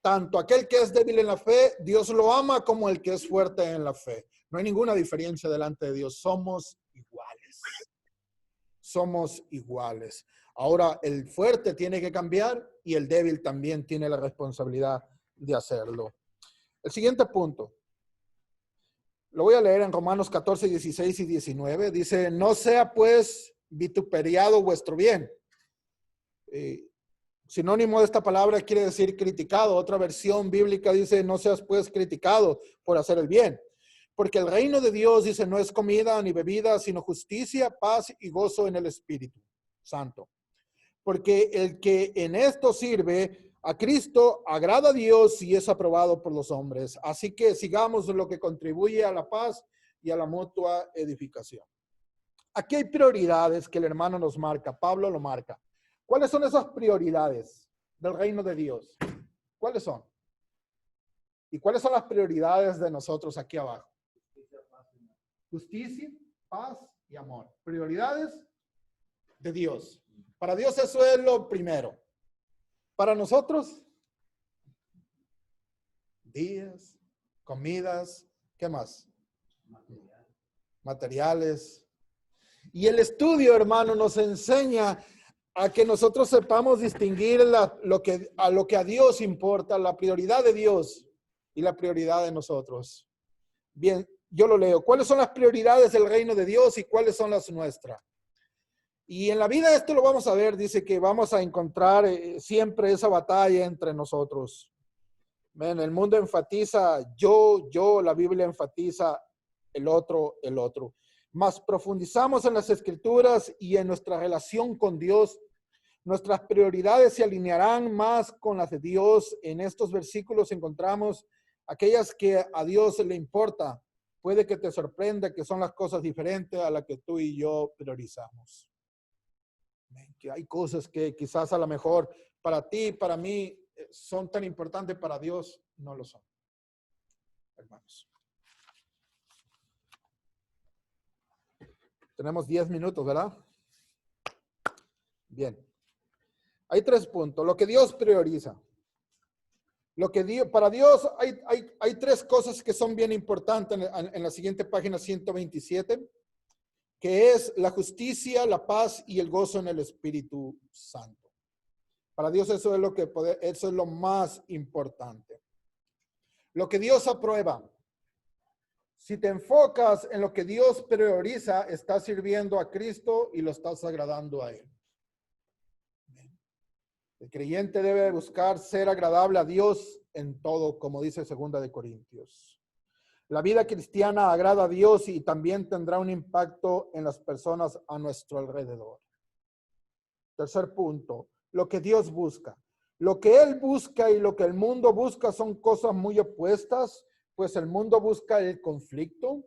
Tanto aquel que es débil en la fe, Dios lo ama, como el que es fuerte en la fe. No hay ninguna diferencia delante de Dios. Somos iguales. Somos iguales. Ahora, el fuerte tiene que cambiar y el débil también tiene la responsabilidad de hacerlo. El siguiente punto. Lo voy a leer en Romanos 14, 16 y 19. Dice, no sea pues vituperiado vuestro bien. Sinónimo de esta palabra quiere decir criticado. Otra versión bíblica dice, no seas pues criticado por hacer el bien. Porque el reino de Dios, dice, no es comida ni bebida, sino justicia, paz y gozo en el Espíritu Santo. Porque el que en esto sirve a Cristo agrada a Dios y es aprobado por los hombres. Así que sigamos lo que contribuye a la paz y a la mutua edificación. Aquí hay prioridades que el hermano nos marca, Pablo lo marca. ¿Cuáles son esas prioridades del reino de Dios? ¿Cuáles son? ¿Y cuáles son las prioridades de nosotros aquí abajo? Justicia, paz y amor. Prioridades de Dios. Para Dios eso es lo primero. Para nosotros, días, comidas, ¿qué más? Materiales. Y el estudio, hermano, nos enseña a que nosotros sepamos distinguir lo que a Dios importa, la prioridad de Dios y la prioridad de nosotros. Bien, yo lo leo. ¿Cuáles son las prioridades del reino de Dios y cuáles son las nuestras? Y en la vida esto lo vamos a ver, dice que vamos a encontrar siempre esa batalla entre nosotros. Ven, el mundo enfatiza yo, la Biblia enfatiza el otro. Mas profundizamos en las Escrituras y en nuestra relación con Dios. Nuestras prioridades se alinearán más con las de Dios. En estos versículos encontramos aquellas que a Dios le importa. Puede que te sorprenda que son las cosas diferentes a las que tú y yo priorizamos. Que hay cosas que quizás a lo mejor para ti, para mí, son tan importantes, para Dios no lo son. Hermanos. Tenemos 10 minutos, ¿verdad? Bien. Hay 3 puntos. Lo que Dios prioriza. Para Dios hay 3 cosas que son bien importantes en la siguiente página 127. Que es la justicia, la paz y el gozo en el Espíritu Santo. Para Dios eso es lo más importante. Lo que Dios aprueba. Si te enfocas en lo que Dios prioriza, estás sirviendo a Cristo y lo estás agradando a Él. El creyente debe buscar ser agradable a Dios en todo, como dice 2 de Corintios. La vida cristiana agrada a Dios y también tendrá un impacto en las personas a nuestro alrededor. Tercer punto, lo que Dios busca. Lo que Él busca y lo que el mundo busca son cosas muy opuestas, pues el mundo busca el conflicto,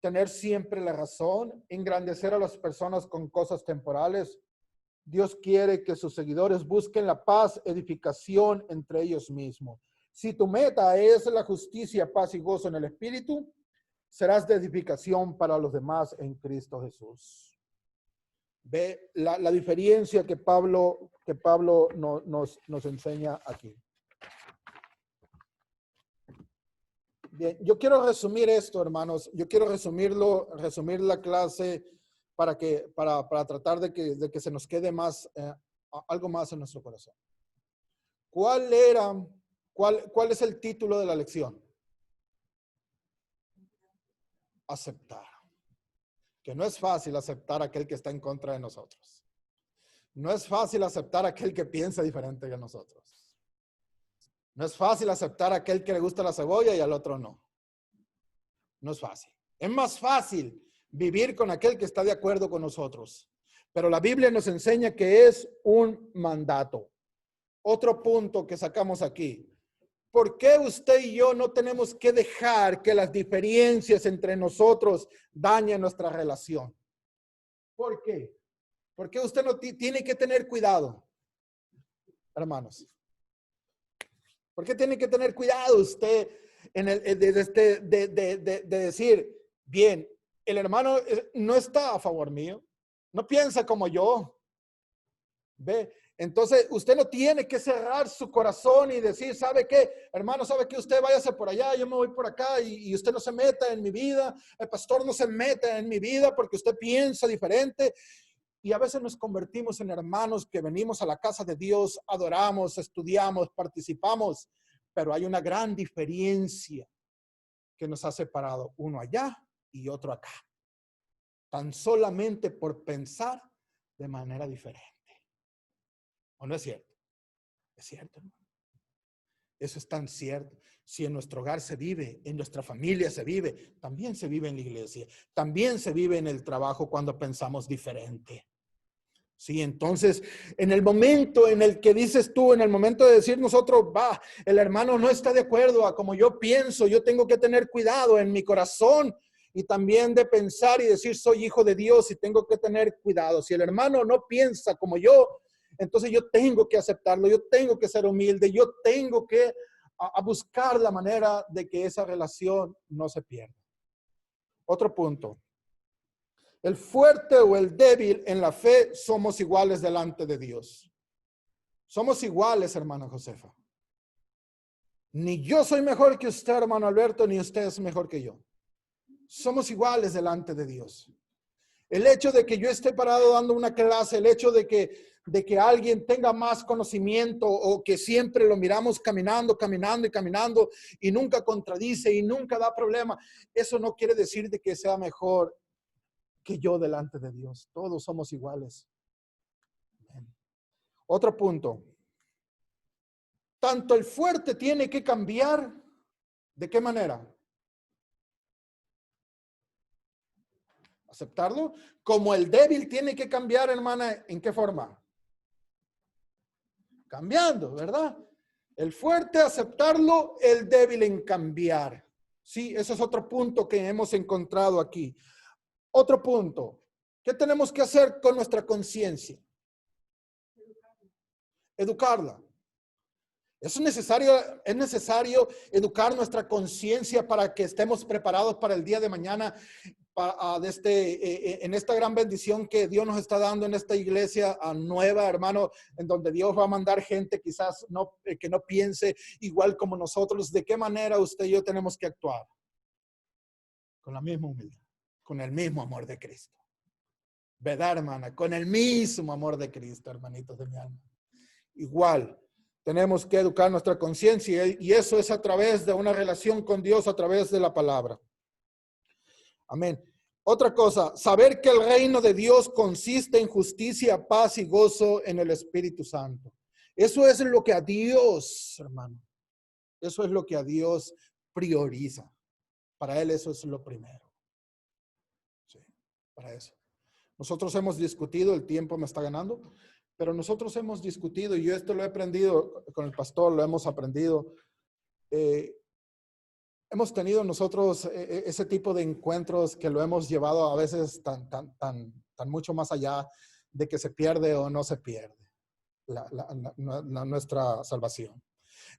tener siempre la razón, engrandecer a las personas con cosas temporales. Dios quiere que sus seguidores busquen la paz, edificación entre ellos mismos. Si tu meta es la justicia, paz y gozo en el Espíritu, serás de edificación para los demás en Cristo Jesús. Ve la diferencia que Pablo nos enseña aquí. Bien, yo quiero resumir esto, hermanos. Yo quiero resumir la clase para tratar de que se nos quede más, algo más en nuestro corazón. ¿Cuál es el título de la lección? Aceptar. Que no es fácil aceptar a aquel que está en contra de nosotros. No es fácil aceptar a aquel que piensa diferente que nosotros. No es fácil aceptar a aquel que le gusta la cebolla y al otro no. No es fácil. Es más fácil vivir con aquel que está de acuerdo con nosotros. Pero la Biblia nos enseña que es un mandato. Otro punto que sacamos aquí. ¿Por qué usted y yo no tenemos que dejar que las diferencias entre nosotros dañen nuestra relación? ¿Por qué? Porque usted no tiene que tener cuidado, hermanos. ¿Por qué tiene que tener cuidado usted de decir, bien, el hermano no está a favor mío, no piensa como yo? ¿Ve? Entonces, usted no tiene que cerrar su corazón y decir, ¿sabe qué? Hermano, ¿sabe qué? Usted váyase por allá, yo me voy por acá y usted no se meta en mi vida. El pastor no se meta en mi vida porque usted piensa diferente. Y a veces nos convertimos en hermanos que venimos a la casa de Dios, adoramos, estudiamos, participamos, pero hay una gran diferencia que nos ha separado, uno allá y otro acá. Tan solamente por pensar de manera diferente. ¿O no es cierto? Es cierto, hermano. Eso es tan cierto. Si en nuestro hogar se vive, en nuestra familia se vive, también se vive en la iglesia, también se vive en el trabajo cuando pensamos diferente. Sí, entonces, en el momento en el que dices tú, en el momento de decir nosotros, el hermano no está de acuerdo a como yo pienso, yo tengo que tener cuidado en mi corazón y también de pensar y decir, soy hijo de Dios y tengo que tener cuidado. Si el hermano no piensa como yo, entonces yo tengo que aceptarlo, yo tengo que ser humilde, yo tengo que a buscar la manera de que esa relación no se pierda. Otro punto. El fuerte o el débil en la fe somos iguales delante de Dios. Somos iguales, hermana Josefa. Ni yo soy mejor que usted, hermano Alberto, ni usted es mejor que yo. Somos iguales delante de Dios. El hecho de que yo esté parado dando una clase, el hecho de que alguien tenga más conocimiento o que siempre lo miramos caminando y nunca contradice y nunca da problema, eso no quiere decir de que sea mejor que yo delante de Dios. Todos somos iguales. Otro punto. Tanto el fuerte tiene que cambiar. ¿De qué manera? Aceptarlo. Como el débil tiene que cambiar, hermana, ¿en qué forma? Cambiando, ¿verdad? El fuerte aceptarlo, el débil en cambiar. Sí, ese es otro punto que hemos encontrado aquí. Otro punto. ¿Qué tenemos que hacer con nuestra conciencia? Educarla. Es necesario educar nuestra conciencia para que estemos preparados para el día de mañana, en esta gran bendición que Dios nos está dando en esta iglesia nueva, hermano, en donde Dios va a mandar gente quizás que no piense igual como nosotros. ¿De qué manera usted y yo tenemos que actuar? Con la misma humildad, con el mismo amor de Cristo. ¿Verdad, hermana? Con el mismo amor de Cristo, hermanitos de mi alma. Igual, tenemos que educar nuestra conciencia y eso es a través de una relación con Dios, a través de la palabra. Amén. Otra cosa, saber que el reino de Dios consiste en justicia, paz y gozo en el Espíritu Santo. Eso es lo que a Dios, hermano, eso es lo que a Dios prioriza. Para Él eso es lo primero. Sí, para eso. Nosotros hemos discutido, el tiempo me está ganando, pero nosotros hemos discutido, y yo esto lo he aprendido con el pastor, lo hemos aprendido. Hemos tenido nosotros ese tipo de encuentros que lo hemos llevado a veces tan mucho más allá de que se pierde o no se pierde nuestra salvación.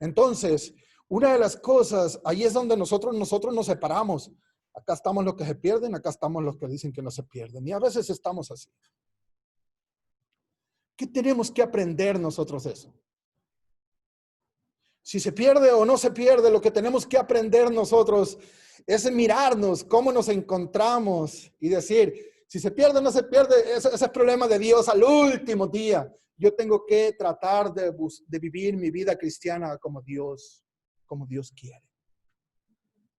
Entonces, una de las cosas, ahí es donde nosotros nos separamos. Acá estamos los que se pierden, acá estamos los que dicen que no se pierden. Y a veces estamos así. ¿Qué tenemos que aprender nosotros eso? Si se pierde o no se pierde, lo que tenemos que aprender nosotros es mirarnos, cómo nos encontramos y decir, si se pierde o no se pierde, ese es problema de Dios al último día. Yo tengo que tratar de vivir mi vida cristiana como Dios quiere.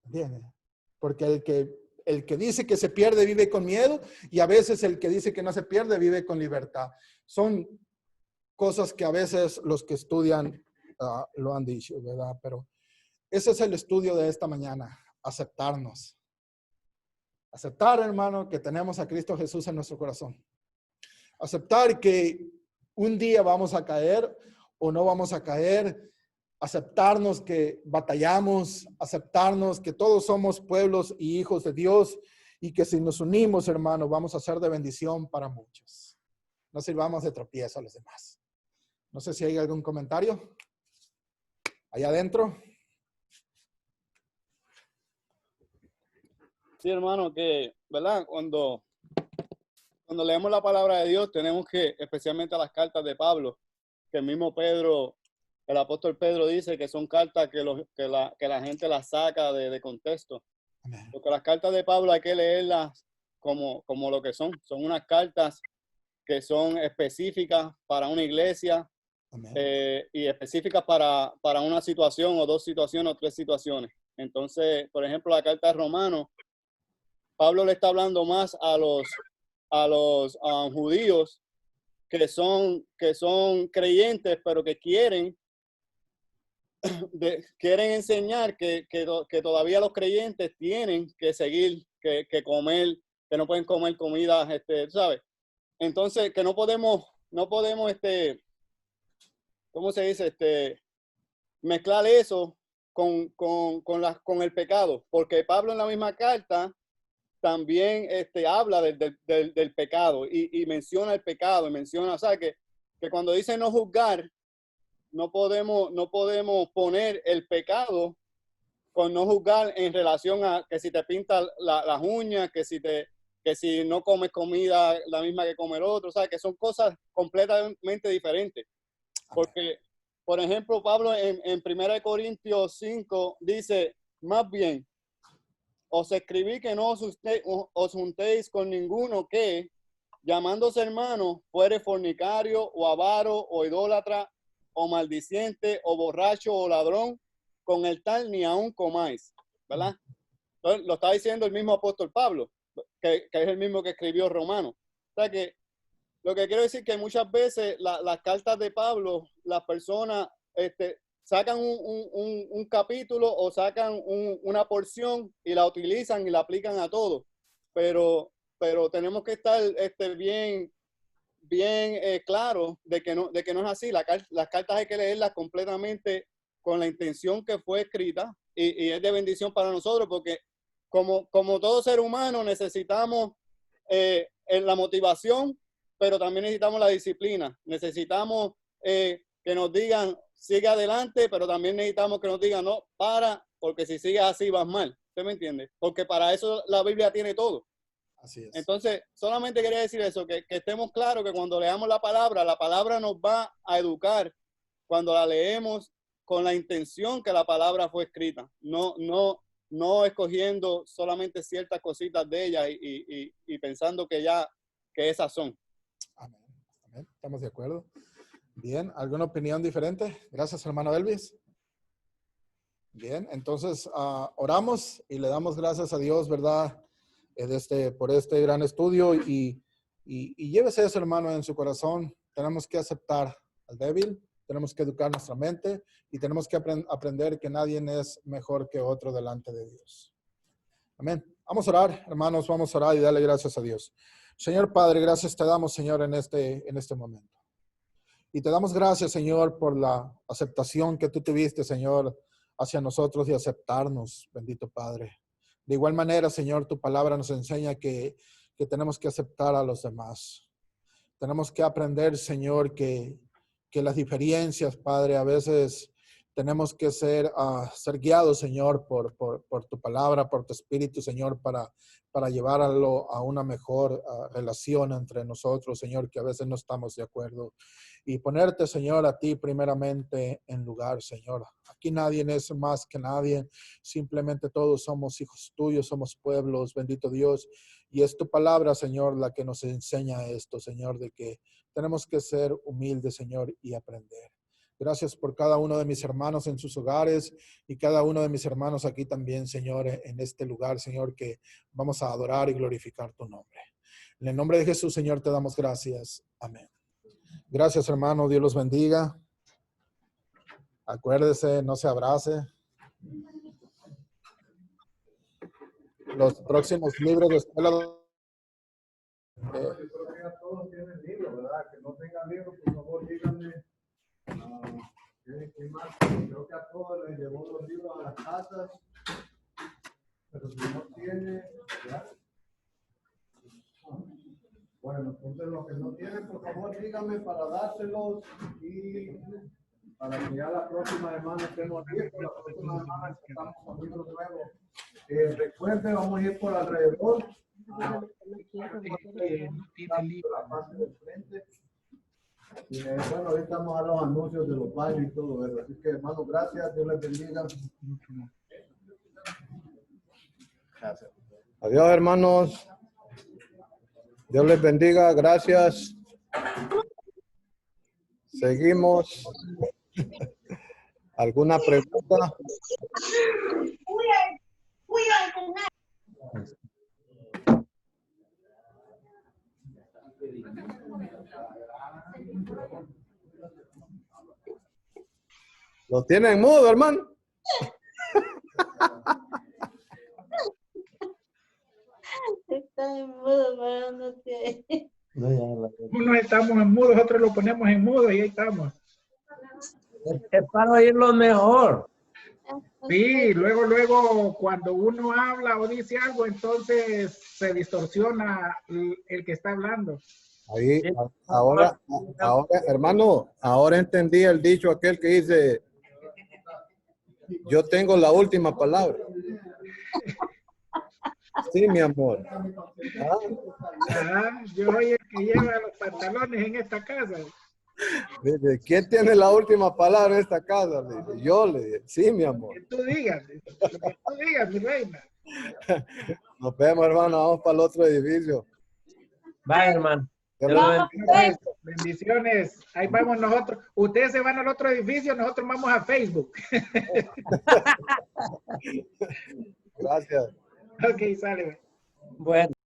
¿Entiendes? Porque el que dice que se pierde vive con miedo y a veces el que dice que no se pierde vive con libertad. Son cosas que a veces los que estudian lo han dicho, ¿verdad? Pero ese es el estudio de esta mañana, aceptarnos. Aceptar, hermano, que tenemos a Cristo Jesús en nuestro corazón. Aceptar que un día vamos a caer o no vamos a caer. Aceptarnos que batallamos, aceptarnos que todos somos pueblos y hijos de Dios y que si nos unimos, hermano, vamos a ser de bendición para muchos. No sirvamos de tropiezo a los demás. No sé si hay algún comentario. Allá adentro. Sí, hermano, que, ¿verdad? Cuando leemos la palabra de Dios, tenemos que, especialmente las cartas de Pablo, que el mismo Pedro, el apóstol Pedro dice que son cartas que la gente las saca de contexto. Amén. Porque las cartas de Pablo hay que leerlas como lo que son. Son unas cartas que son específicas para una iglesia, y específicas para una situación o dos situaciones o tres situaciones. Entonces, por ejemplo, la carta de Romanos, Pablo le está hablando más a los judíos que son creyentes, pero que quieren enseñar que todavía los creyentes tienen que seguir, que comer, que no pueden comer comida, ¿sabes? Entonces, que no podemos, ¿cómo se dice? Mezclar eso con el pecado, porque Pablo en la misma carta también habla del pecado y menciona el pecado y menciona, o sea, que cuando dice no juzgar, no podemos poner el pecado con no juzgar en relación a que si te pintas las uñas, que si no comes comida la misma que come el otro, o sea, que son cosas completamente diferentes. Porque, por ejemplo, Pablo en 1 Corintios 5 dice, más bien, os escribí que no os juntéis con ninguno que, llamándose hermano, fuere fornicario o avaro o idólatra o maldiciente o borracho o ladrón, con el tal ni aún comáis, ¿verdad? Entonces, lo está diciendo el mismo apóstol Pablo, que es el mismo que escribió Romanos. O sea que lo que quiero decir que muchas veces las cartas de Pablo, las personas sacan un capítulo o sacan una porción y la utilizan y la aplican a todo. Pero tenemos que estar bien claro de que no es así. Las cartas hay que leerlas completamente con la intención que fue escrita y es de bendición para nosotros porque como todo ser humano necesitamos la motivación, pero también necesitamos la disciplina. Necesitamos que nos digan, sigue adelante, pero también necesitamos que nos digan, no, para, porque si sigues así vas mal. ¿Usted me entiende? Porque para eso la Biblia tiene todo. Así es. Entonces, solamente quería decir eso, que estemos claros que cuando leamos la palabra nos va a educar cuando la leemos con la intención que la palabra fue escrita. No escogiendo solamente ciertas cositas de ella y pensando que esas son. Amén. Amén. ¿Estamos de acuerdo? Bien, ¿alguna opinión diferente? Gracias, hermano Elvis. Bien, entonces oramos y le damos gracias a Dios, ¿verdad? Por este gran estudio y llévese eso, hermano, en su corazón. Tenemos que aceptar al débil, tenemos que educar nuestra mente y tenemos que aprender que nadie es mejor que otro delante de Dios. Amén. Vamos a orar, hermanos, vamos a orar y darle gracias a Dios. Señor Padre, gracias te damos, Señor, en este momento. Y te damos gracias, Señor, por la aceptación que tú tuviste, Señor, hacia nosotros y aceptarnos, bendito Padre. De igual manera, Señor, tu palabra nos enseña que tenemos que aceptar a los demás. Tenemos que aprender, Señor, que las diferencias, Padre, a veces tenemos que ser guiados, Señor, por tu palabra, por tu espíritu, Señor, para llevarlo a una mejor relación entre nosotros, Señor, que a veces no estamos de acuerdo. Y ponerte, Señor, a ti primeramente en lugar, Señor. Aquí nadie es más que nadie. Simplemente todos somos hijos tuyos, somos pueblos, bendito Dios. Y es tu palabra, Señor, la que nos enseña esto, Señor, de que tenemos que ser humildes, Señor, y aprender. Gracias por cada uno de mis hermanos en sus hogares y cada uno de mis hermanos aquí también, Señor, en este lugar, Señor, que vamos a adorar y glorificar tu nombre. En el nombre de Jesús, Señor, te damos gracias. Amén. Gracias, hermano. Dios los bendiga. Acuérdese, no se abrace. Los próximos libros de escuela. Yo creo que ya todos tienen libros, ¿verdad? Que no tengan libros, por favor, díganme. ¿Qué más? Creo que a todos les llevó los libros a las casas. Pero si no tiene, ¿verdad? Bueno, entonces los que no tienen, por favor, díganme para dárselos y para que ya la próxima semana estemos listos. La próxima semana estamos con libros nuevos. Recuerden, vamos a ir por alrededor. La parte del frente. Y bueno, ahorita vamos a los anuncios de los bailes y todo eso. Así que, hermanos, gracias. Dios les bendiga. Gracias. Adiós, hermanos. Dios les bendiga. Gracias. Seguimos. ¿Alguna pregunta? ¿Lo tienen mudo, hermano? Está en mudo, pero no sé. Unos estamos en mudo, otros lo ponemos en mudo y ahí estamos. Es para oírlo mejor. Sí, luego cuando uno habla o dice algo, entonces se distorsiona el que está hablando. Ahí, ahora, hermano, ahora entendí el dicho aquel que dice, yo tengo la última palabra. Sí, mi amor. Yo soy el que lleva los pantalones en esta casa. Dice, ¿quién tiene la última palabra en esta casa? Le dije, yo le dije, sí, mi amor. Que tú digas, mi reina. Nos vemos, hermano, vamos para el otro edificio. Bye, hermano. Bendiciones. Ahí vamos nosotros. Ustedes se van al otro edificio, nosotros vamos a Facebook. Gracias. Ok, sale. Bueno.